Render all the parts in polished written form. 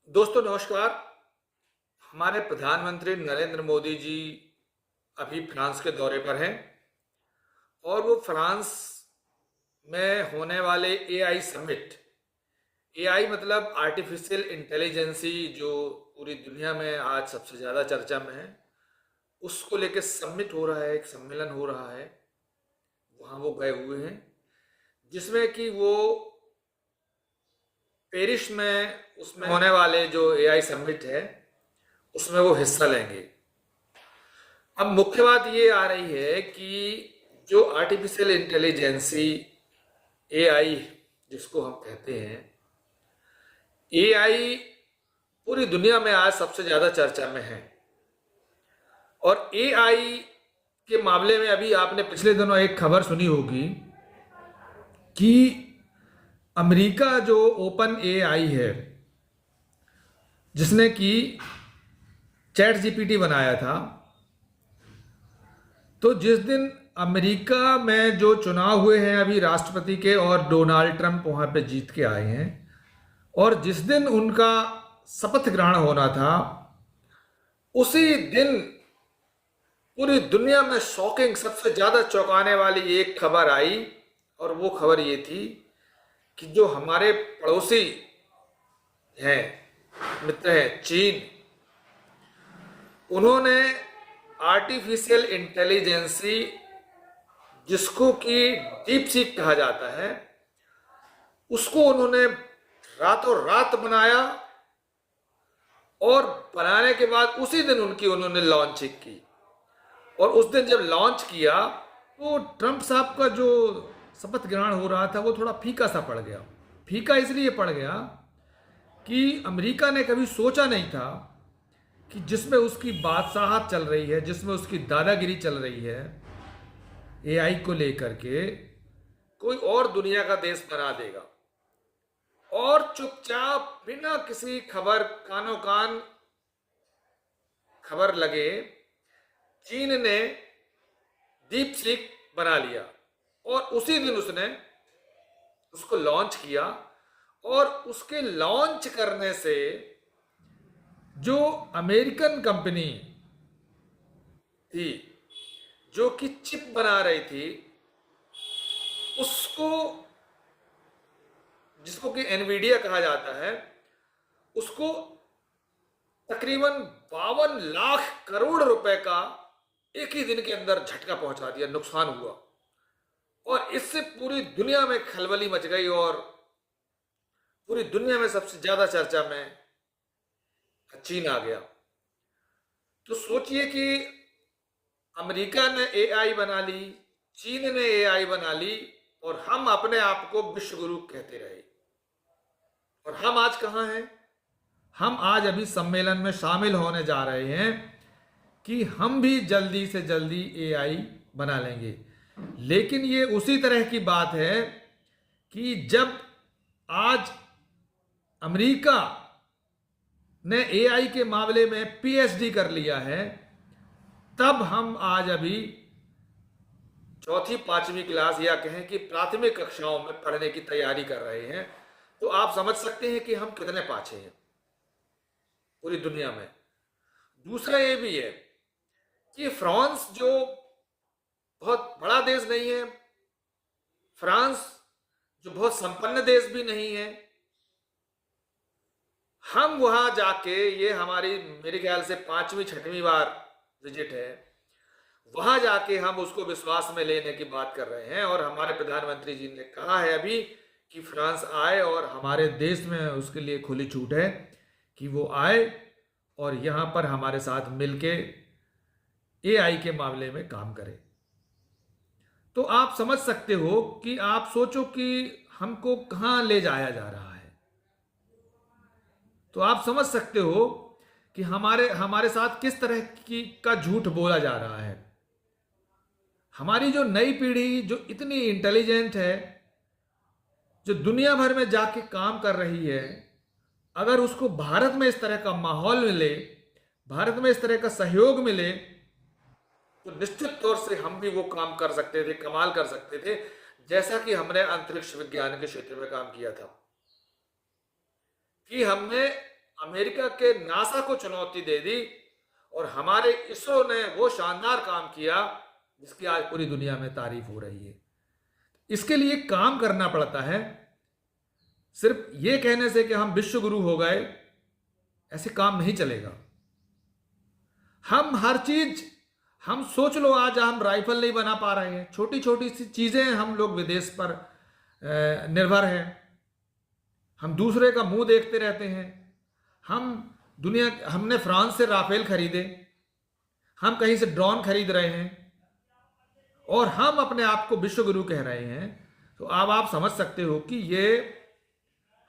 दोस्तों नमस्कार। हमारे प्रधानमंत्री नरेंद्र मोदी जी अभी फ्रांस के दौरे पर हैं और वो फ्रांस में होने वाले एआई समिट। एआई मतलब आर्टिफिशियल इंटेलिजेंसी, जो पूरी दुनिया में आज सबसे ज़्यादा चर्चा में है, उसको लेके समिट हो रहा है, एक सम्मेलन हो रहा है। वहाँ वो गए हुए हैं जिसमें कि वो पेरिस में उसमें होने वाले जो एआई समिट है उसमें वो हिस्सा लेंगे। अब मुख्य बात ये आ रही है कि जो आर्टिफिशियल इंटेलिजेंसी एआई जिसको हम कहते हैं, एआई पूरी दुनिया में आज सबसे ज़्यादा चर्चा में है। और एआई के मामले में अभी आपने पिछले दिनों एक खबर सुनी होगी कि अमेरिका जो ओपन एआई है, जिसने कि चैट जीपीटी बनाया था, तो जिस दिन अमेरिका में जो चुनाव हुए हैं अभी राष्ट्रपति के, और डोनाल्ड ट्रंप वहाँ पे जीत के आए हैं, और जिस दिन उनका शपथ ग्रहण होना था उसी दिन पूरी दुनिया में शॉकिंग, सबसे ज़्यादा चौंकाने वाली एक खबर आई। और वो खबर ये थी कि जो हमारे पड़ोसी हैं, मित्र हैं, चीन, उन्होंने आर्टिफिशियल इंटेलिजेंसी, जिसको कि डीप सीक कहा जाता है, उसको उन्होंने रातों रात बनाया और बनाने के बाद उसी दिन उन्होंने लॉन्चिंग की। और उस दिन जब लॉन्च किया तो ट्रंप साहब का जो शपथ ग्रहण हो रहा था वो थोड़ा फीका सा पड़ गया। फीका इसलिए पड़ गया कि अमेरिका ने कभी सोचा नहीं था कि जिसमें उसकी बादशाहत चल रही है, जिसमें उसकी दादागिरी चल रही है एआई को लेकर के, कोई और दुनिया का देश बना देगा। और चुपचाप बिना किसी खबर, कानो कान खबर लगे, चीन ने डीप सीक बना लिया और उसी दिन उसने उसको लॉन्च किया। और उसके लॉन्च करने से जो अमेरिकन कंपनी थी जो कि चिप बना रही थी, उसको, जिसको कि एनवीडिया कहा जाता है, उसको तकरीबन 52 लाख करोड़ रुपए का एक ही दिन के अंदर झटका पहुंचा दिया, नुकसान हुआ। और इससे पूरी दुनिया में खलबली मच गई और पूरी दुनिया में सबसे ज्यादा चर्चा में चीन आ गया। तो सोचिए कि अमेरिका ने एआई बना ली, चीन ने एआई बना ली, और हम अपने आप को विश्व गुरु कहते रहे। और हम आज कहाँ हैं? हम आज अभी सम्मेलन में शामिल होने जा रहे हैं कि हम भी जल्दी से जल्दी एआई बना लेंगे। लेकिन ये उसी तरह की बात है कि जब आज अमेरिका ने एआई के मामले में पीएचडी कर लिया है, तब हम आज अभी चौथी पांचवी क्लास, या कहें कि प्राथमिक कक्षाओं में पढ़ने की तैयारी कर रहे हैं। तो आप समझ सकते हैं कि हम कितने पाछे हैं पूरी दुनिया में। दूसरा ये भी है कि फ्रांस जो बहुत बड़ा देश नहीं है, फ्रांस जो बहुत संपन्न देश भी नहीं है, हम वहां जाके, ये हमारी मेरे ख्याल से पांचवी छठवीं बार विजिट है, वहां जाके हम उसको विश्वास में लेने की बात कर रहे हैं। और हमारे प्रधानमंत्री जी ने कहा है अभी कि फ्रांस आए, और हमारे देश में उसके लिए खुली छूट है कि वो आए और यहाँ पर हमारे साथ मिलके एआई के मामले में काम करे। तो आप समझ सकते हो कि आप सोचो कि हमको कहाँ ले जाया जा रहा है। तो आप समझ सकते हो कि हमारे हमारे साथ किस तरह की का झूठ बोला जा रहा है। हमारी जो नई पीढ़ी जो इतनी इंटेलिजेंट है, जो दुनिया भर में जाके काम कर रही है, अगर उसको भारत में इस तरह का माहौल मिले, भारत में इस तरह का सहयोग मिले, तो निश्चित तौर से हम भी वो काम कर सकते थे, कमाल कर सकते थे, जैसा कि हमने अंतरिक्ष विज्ञान के क्षेत्र में काम किया था। कि हमने अमेरिका के नासा को चुनौती दे दी और हमारे इसरो ने वो शानदार काम किया जिसकी आज पूरी दुनिया में तारीफ हो रही है। इसके लिए काम करना पड़ता है। सिर्फ ये कहने से कि हम विश्व गुरु हो गए, ऐसे काम नहीं चलेगा। हम हर चीज, हम सोच लो आज हम राइफल नहीं बना पा रहे हैं, छोटी छोटी सी चीजें हम लोग विदेश पर निर्भर हैं। हम दूसरे का मुंह देखते रहते हैं। हमने फ्रांस से राफेल खरीदे, हम कहीं से ड्रोन खरीद रहे हैं और हम अपने आप को विश्व गुरु कह रहे हैं। तो अब आप समझ सकते हो कि ये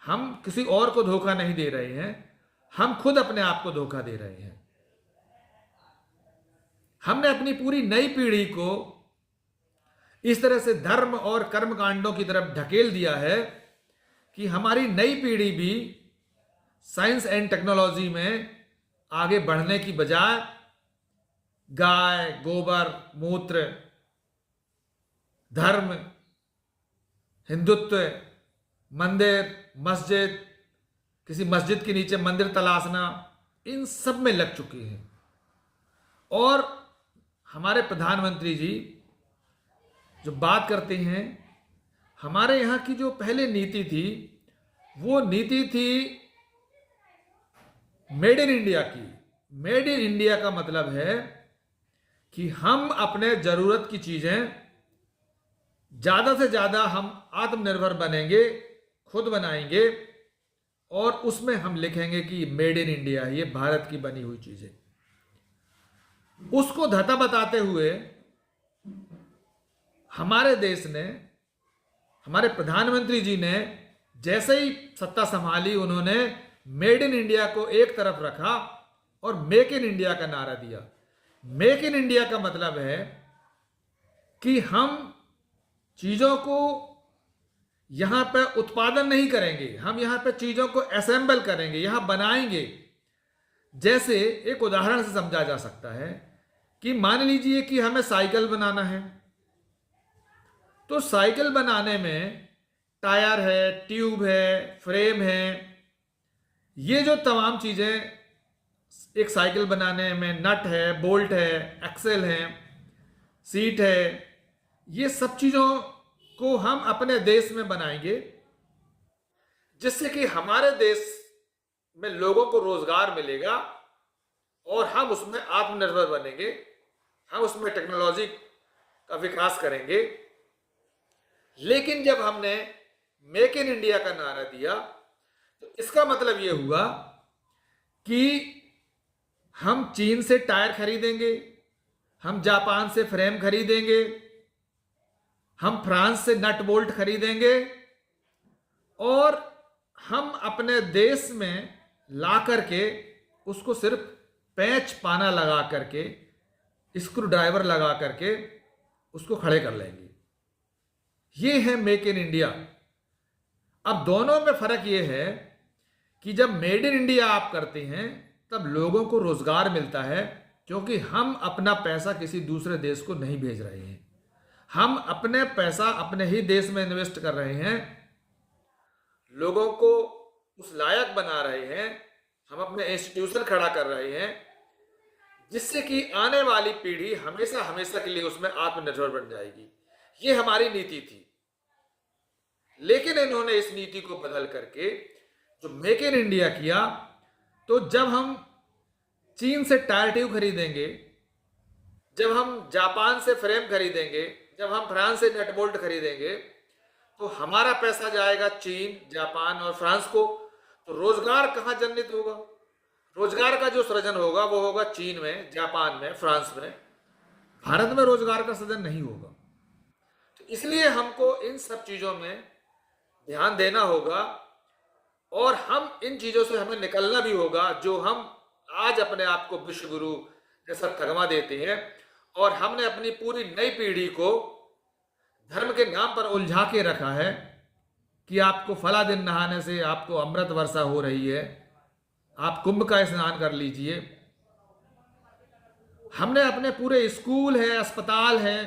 हम किसी और को धोखा नहीं दे रहे हैं, हम खुद अपने आप को धोखा दे रहे हैं। हमने अपनी पूरी नई पीढ़ी को इस तरह से धर्म और कर्म कांडों की तरफ ढकेल दिया है कि हमारी नई पीढ़ी भी साइंस एंड टेक्नोलॉजी में आगे बढ़ने की बजाय गाय, गोबर, मूत्र, धर्म, हिंदुत्व, मंदिर, मस्जिद, किसी मस्जिद के नीचे मंदिर तलाशना, इन सब में लग चुके हैं। और हमारे प्रधानमंत्री जी जो बात करते हैं, हमारे यहाँ की जो पहले नीति थी वो नीति थी मेड इन इंडिया की। मेड इन इंडिया का मतलब है कि हम अपने जरूरत की चीजें ज्यादा से ज्यादा हम आत्मनिर्भर बनेंगे, खुद बनाएंगे और उसमें हम लिखेंगे कि मेड इन इंडिया, ये भारत की बनी हुई चीजें। उसको धता बताते हुए हमारे देश ने, हमारे प्रधानमंत्री जी ने जैसे ही सत्ता संभाली, उन्होंने मेड इन इंडिया को एक तरफ रखा और मेक इन इंडिया का नारा दिया। मेक इन इंडिया का मतलब है कि हम चीजों को यहां पे उत्पादन नहीं करेंगे, हम यहां पे चीजों को असेंबल करेंगे, यहां बनाएंगे। जैसे एक उदाहरण से समझा जा सकता है कि मान लीजिए कि हमें साइकिल बनाना है, तो साइकिल बनाने में टायर है, ट्यूब है, फ्रेम है, ये जो तमाम चीजें एक साइकिल बनाने में, नट है, बोल्ट है, एक्सेल है, सीट है, ये सब चीजों को हम अपने देश में बनाएंगे जिससे कि हमारे देश में लोगों को रोजगार मिलेगा और हम उसमें आत्मनिर्भर बनेंगे, हम उसमें टेक्नोलॉजी का विकास करेंगे। लेकिन जब हमने मेक इन इंडिया का नारा दिया तो इसका मतलब यह हुआ कि हम चीन से टायर खरीदेंगे, हम जापान से फ्रेम खरीदेंगे, हम फ्रांस से नट बोल्ट खरीदेंगे और हम अपने देश में ला करके उसको सिर्फ पेंच पाना लगा करके, स्क्रू ड्राइवर लगा करके उसको खड़े कर लेंगे। ये है मेक इन इंडिया। अब दोनों में फर्क ये है कि जब मेड इन इंडिया आप करते हैं तब लोगों को रोजगार मिलता है, क्योंकि हम अपना पैसा किसी दूसरे देश को नहीं भेज रहे हैं, हम अपने पैसा अपने ही देश में इन्वेस्ट कर रहे हैं, लोगों को उस लायक बना रहे हैं, हम अपने इंस्टीट्यूशन खड़ा कर रहे हैं जिससे कि आने वाली पीढ़ी हमेशा हमेशा के लिए उसमें आत्मनिर्भर बन जाएगी। ये हमारी नीति थी। लेकिन इन्होंने इस नीति को बदल करके जो मेक इन इंडिया किया, तो जब हम चीन से टायर ट्यूब खरीदेंगे, जब हम जापान से फ्रेम खरीदेंगे, जब हम फ्रांस से नट बोल्ट खरीदेंगे, तो हमारा पैसा जाएगा चीन, जापान और फ्रांस को। तो रोजगार कहां जनित होगा? रोजगार का जो सृजन होगा वो होगा चीन में, जापान में, फ्रांस में। भारत में रोजगार का सृजन नहीं होगा। तो इसलिए हमको इन सब चीजों में ध्यान देना होगा और हम इन चीजों से हमें निकलना भी होगा जो हम आज अपने आप को विश्व गुरु जैसा तगमा देते हैं। और हमने अपनी पूरी नई पीढ़ी को धर्म के नाम पर उलझा के रखा है कि आपको फला दिन नहाने से आपको अमृत वर्षा हो रही है, आप कुंभ का स्नान कर लीजिए। हमने अपने पूरे स्कूल है, अस्पताल है,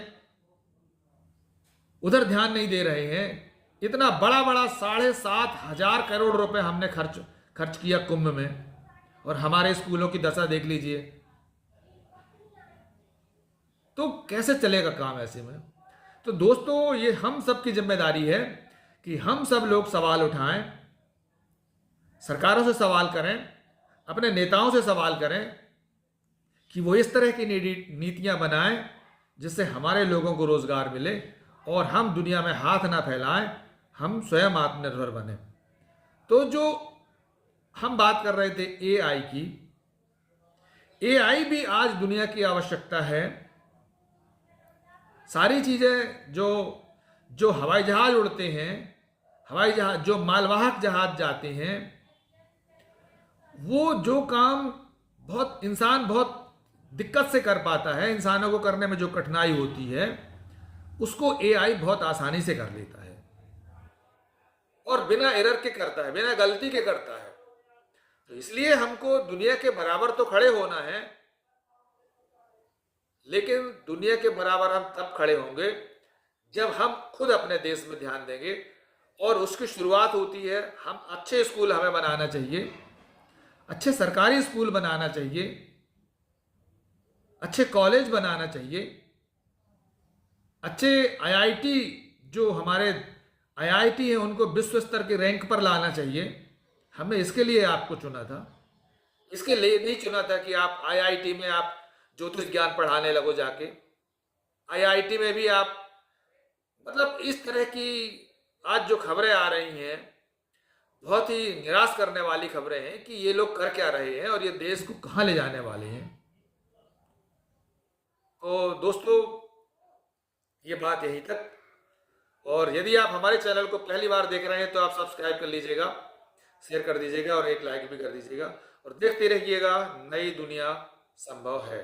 उधर ध्यान नहीं दे रहे हैं। इतना बड़ा बड़ा 7,500 करोड़ रुपए हमने खर्च किया कुंभ में, और हमारे स्कूलों की दशा देख लीजिए। तो कैसे चलेगा काम ऐसे में? तो दोस्तों, ये हम सब की जिम्मेदारी है कि हम सब लोग सवाल उठाएं, सरकारों से सवाल करें, अपने नेताओं से सवाल करें कि वो इस तरह की नीतियां बनाएं जिससे हमारे लोगों को रोजगार मिले और हम दुनिया में हाथ ना फैलाएं, हम स्वयं आत्मनिर्भर बने। तो जो हम बात कर रहे थे एआई की, एआई भी आज दुनिया की आवश्यकता है। सारी चीजें जो जो हवाई जहाज उड़ते हैं, हवाई जहाज जो मालवाहक जहाज जाते हैं, वो जो काम इंसान बहुत दिक्कत से कर पाता है, इंसानों को करने में जो कठिनाई होती है, उसको एआई बहुत आसानी से कर लेता है और बिना एरर के करता है, बिना गलती के करता है। तो इसलिए हमको दुनिया के बराबर तो खड़े होना है, लेकिन दुनिया के बराबर हम तब खड़े होंगे जब हम खुद अपने देश में ध्यान देंगे। और उसकी शुरुआत होती है, हम अच्छे स्कूल हमें बनाना चाहिए, अच्छे सरकारी स्कूल बनाना चाहिए, अच्छे कॉलेज बनाना चाहिए, अच्छे आईआईटी, जो हमारे आईआईटी हैं उनको विश्व स्तर के रैंक पर लाना चाहिए। हमने इसके लिए आपको चुना था, इसके लिए नहीं चुना था कि आप आईआईटी में आप ज्योतिष ज्ञान पढ़ाने लगो जाके। आईआईटी में भी आप मतलब इस तरह की आज जो खबरें आ रही हैं, बहुत ही निराश करने वाली खबरें हैं कि ये लोग कर क्या रहे हैं और ये देश को कहाँ ले जाने वाले हैं। तो दोस्तों, ये बात यहीं तक। और यदि आप हमारे चैनल को पहली बार देख रहे हैं तो आप सब्सक्राइब कर लीजिएगा, शेयर कर दीजिएगा और एक लाइक भी कर दीजिएगा और देखते रहिएगा, नई दुनिया संभव है।